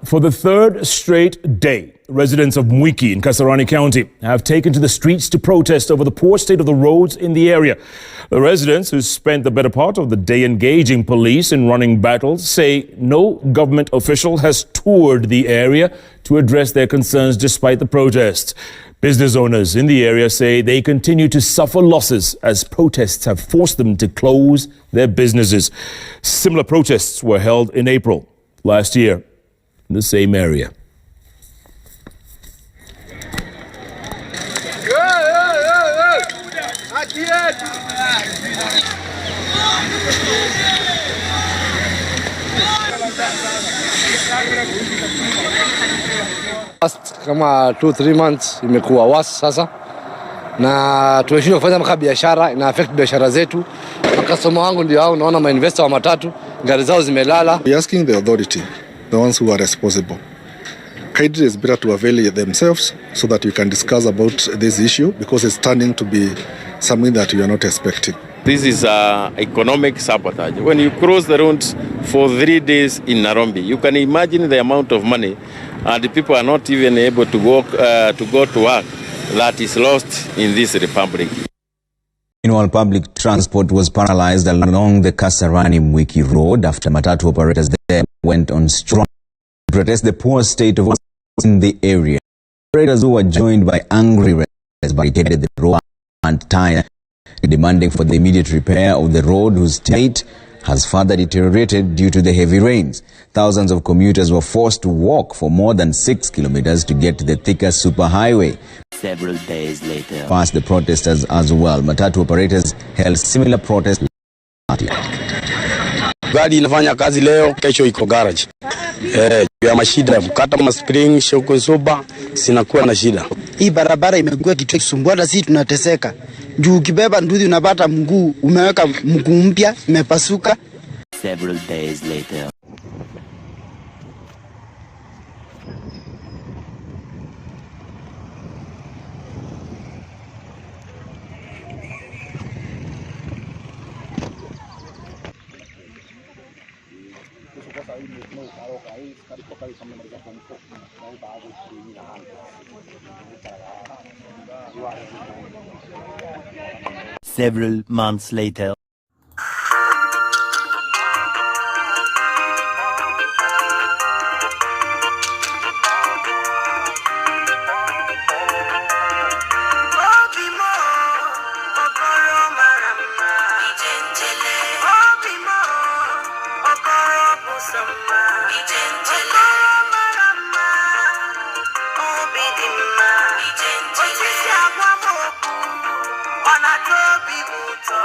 For the third straight day, residents of Mwiki in Kasarani County have taken to the streets to protest over the poor state of the roads in the area. The residents, who spent the better part of the day engaging police in running battles, say no government official has toured the area to address their concerns despite the protests. Business owners in the area say they continue to suffer losses as protests have forced them to close their businesses. Similar protests were held in April last year in the same area. Kama 2-3 months imekuwa wasi sasa, na tumeshindwa kufanya maka biashara, ina affect biashara zetu. Customer wangu ndio hao, unaona ma investor wa matatu gari zao zimelala. We are asking the authority, the ones who are responsible, kindly is better to avail themselves so that we can discuss about this issue, because it's turning to be something that we are not expecting. This is economic sabotage. When you cross the roads for 3 days in Nairobi, you can imagine the amount of money, and the people are not even able to go to work, that is lost in this republic. Meanwhile, public transport was paralyzed along the Kasarani Mwiki road after matatu operators there went on strike to protest the poor state of in the area. Operators, who were joined by angry residents, barricaded the road and tire, demanding for the immediate repair of the road, whose state has further deteriorated due to the heavy rains. Thousands of commuters were forced to walk for more than 6 kilometers to get to the thicker superhighway. Several days later, Past the protesters as well, matatu operators held similar protests last year. Gari inafanya kazi leo, kesho iko garage. Ya mashida kukata ma spring shoko soba sinakuwa na shida. Hii barabara imekuwa kitu kisumbua, na sisi tunateseka. Juu ukibeba nduthi unapata mguu umeweka mguu mpya imepasuka. Several days later. Several months later. Wanatoa bibuto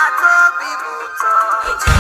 Atobi Buto.